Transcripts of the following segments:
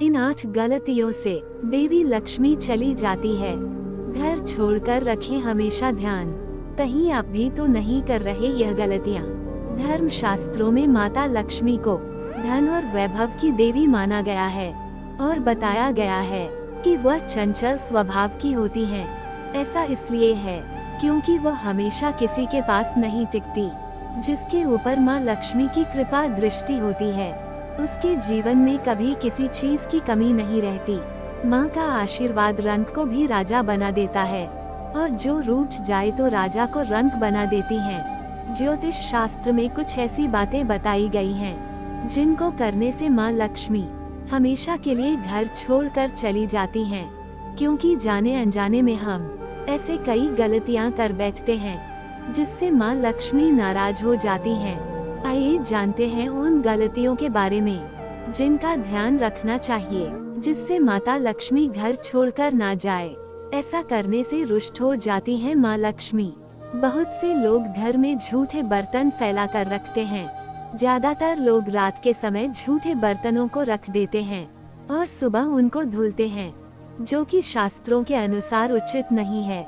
इन 8 गलतियों से देवी लक्ष्मी चली जाती है। घर छोड़कर रखें हमेशा ध्यान, कहीं आप भी तो नहीं कर रहे यह गलतियाँ। धर्म शास्त्रों में माता लक्ष्मी को धन और वैभव की देवी माना गया है और बताया गया है कि वह चंचल स्वभाव की होती हैं। ऐसा इसलिए है क्योंकि वह हमेशा किसी के पास नहीं टिकती। जिसके ऊपर माँ लक्ष्मी की कृपा दृष्टि होती है, उसके जीवन में कभी किसी चीज की कमी नहीं रहती। माँ का आशीर्वाद रंक को भी राजा बना देता है और जो रूठ जाए तो राजा को रंक बना देती हैं। ज्योतिष शास्त्र में कुछ ऐसी बातें बताई गई हैं जिनको करने से माँ लक्ष्मी हमेशा के लिए घर छोड़कर चली जाती हैं, क्योंकि जाने अनजाने में हम ऐसे कई गलतियाँ कर बैठते हैं जिससे माँ लक्ष्मी नाराज हो जाती हैं। आइए जानते हैं उन गलतियों के बारे में जिनका ध्यान रखना चाहिए, जिससे माता लक्ष्मी घर छोड़कर ना जाए। ऐसा करने से रुष्ट हो जाती है माँ लक्ष्मी। बहुत से लोग घर में झूठे बर्तन फैला कर रखते हैं। ज्यादातर लोग रात के समय झूठे बर्तनों को रख देते हैं और सुबह उनको धुलते हैं, जो कि शास्त्रों के अनुसार उचित नहीं है।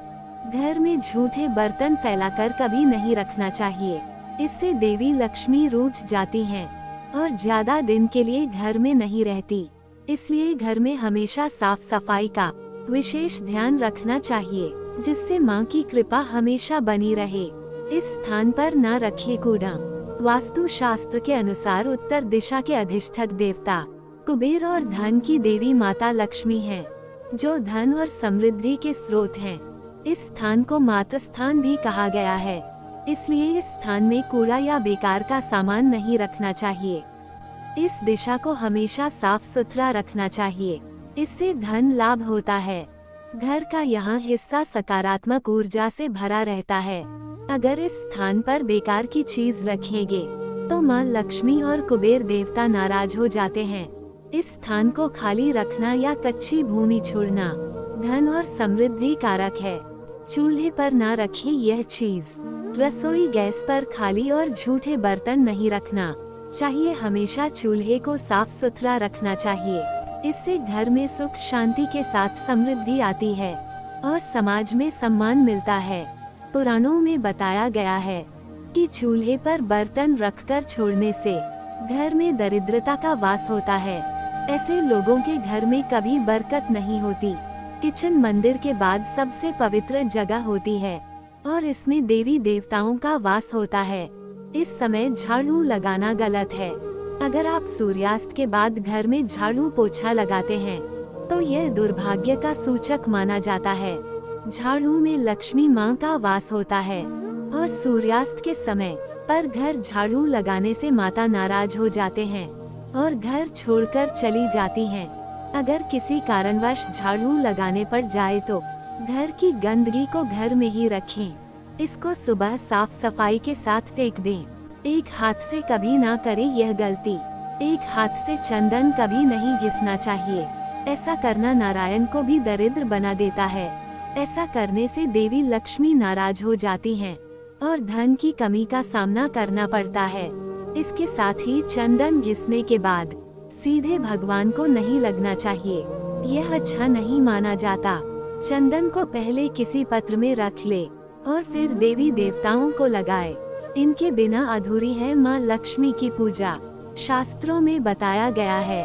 घर में झूठे बर्तन फैलाकर कभी नहीं रखना चाहिए। इससे देवी लक्ष्मी रूठ जाती हैं और ज्यादा दिन के लिए घर में नहीं रहती। इसलिए घर में हमेशा साफ सफाई का विशेष ध्यान रखना चाहिए, जिससे माँ की कृपा हमेशा बनी रहे। इस स्थान पर न रखे कूड़ा। वास्तु शास्त्र के अनुसार उत्तर दिशा के अधिष्ठक देवता कुबेर और धन की देवी माता लक्ष्मी हैं, जो धन और समृद्धि के स्रोत हैं। इस स्थान को मातृ स्थान भी कहा गया है, इसलिए इस स्थान में कूड़ा या बेकार का सामान नहीं रखना चाहिए। इस दिशा को हमेशा साफ सुथरा रखना चाहिए, इससे धन लाभ होता है। घर का यहाँ हिस्सा सकारात्मक ऊर्जा से भरा रहता है। अगर इस स्थान पर बेकार की चीज रखेंगे तो माँ लक्ष्मी और कुबेर देवता नाराज हो जाते हैं। इस स्थान को खाली रखना या कच्ची भूमि छोड़ना धन और समृद्धि कारक है। चूल्हे पर ना रखें यह चीज। रसोई गैस पर खाली और झूठे बर्तन नहीं रखना चाहिए। हमेशा चूल्हे को साफ सुथरा रखना चाहिए। इससे घर में सुख शांति के साथ समृद्धि आती है और समाज में सम्मान मिलता है। पुराणों में बताया गया है कि चूल्हे पर बर्तन रखकर छोड़ने से घर में दरिद्रता का वास होता है। ऐसे लोगों के घर में कभी बरकत नहीं होती। किचन मंदिर के बाद सबसे पवित्र जगह होती है और इसमें देवी देवताओं का वास होता है। इस समय झाड़ू लगाना गलत है। अगर आप सूर्यास्त के बाद घर में झाड़ू पोछा लगाते हैं तो यह दुर्भाग्य का सूचक माना जाता है। झाड़ू में लक्ष्मी माँ का वास होता है और सूर्यास्त के समय पर घर झाड़ू लगाने से माता नाराज हो जाते हैं और घर छोड़कर चली जाती हैं। अगर किसी कारणवश झाड़ू लगाने पर जाए तो घर की गंदगी को घर में ही रखें। इसको सुबह साफ सफाई के साथ फेंक दें। एक हाथ से कभी ना करें यह गलती। एक हाथ से चंदन कभी नहीं घिसना चाहिए। ऐसा करना नारायण को भी दरिद्र बना देता है। ऐसा करने से देवी लक्ष्मी नाराज हो जाती हैं और धन की कमी का सामना करना पड़ता है। इसके साथ ही चंदन घिसने के बाद सीधे भगवान को नहीं लगना चाहिए। यह अच्छा नहीं माना जाता। चंदन को पहले किसी पत्र में रख ले और फिर देवी देवताओं को लगाए। इनके बिना अधूरी है माँ लक्ष्मी की पूजा। शास्त्रों में बताया गया है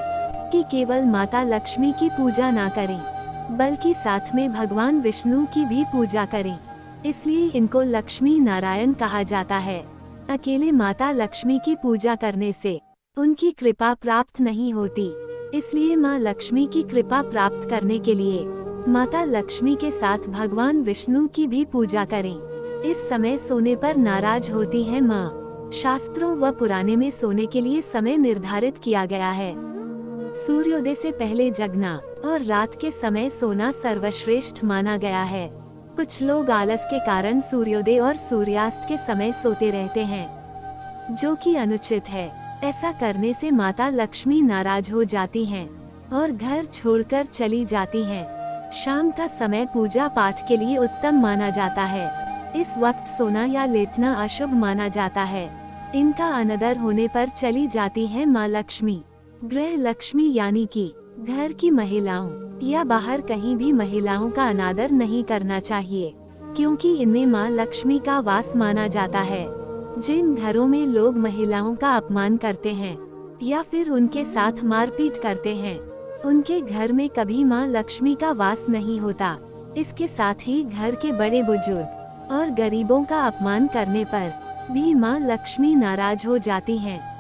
कि केवल माता लक्ष्मी की पूजा ना करें, बल्कि साथ में भगवान विष्णु की भी पूजा करें। इसलिए इनको लक्ष्मी नारायण कहा जाता है। अकेले माता लक्ष्मी की पूजा करने से उनकी कृपा प्राप्त नहीं होती। इसलिए माँ लक्ष्मी की कृपा प्राप्त करने के लिए माता लक्ष्मी के साथ भगवान विष्णु की भी पूजा करें। इस समय सोने पर नाराज होती है माँ। शास्त्रों व पुराने में सोने के लिए समय निर्धारित किया गया है। सूर्योदय से पहले जगना और रात के समय सोना सर्वश्रेष्ठ माना गया है। कुछ लोग आलस के कारण सूर्योदय और सूर्यास्त के समय सोते रहते हैं, जो कि अनुचित है। ऐसा करने से माता लक्ष्मी नाराज हो जाती हैं और घर छोड़कर चली जाती हैं। शाम का समय पूजा पाठ के लिए उत्तम माना जाता है। इस वक्त सोना या लेटना अशुभ माना जाता है। इनका अनादर होने पर चली जाती है माँ लक्ष्मी। गृह लक्ष्मी यानी कि घर की महिलाओं या बाहर कहीं भी महिलाओं का अनादर नहीं करना चाहिए, क्योंकि इनमें मां लक्ष्मी का वास माना जाता है। जिन घरों में लोग महिलाओं का अपमान करते हैं या फिर उनके साथ मारपीट करते हैं, उनके घर में कभी मां लक्ष्मी का वास नहीं होता। इसके साथ ही घर के बड़े बुजुर्ग और गरीबों का अपमान करने पर भी मां लक्ष्मी नाराज हो जाती हैं।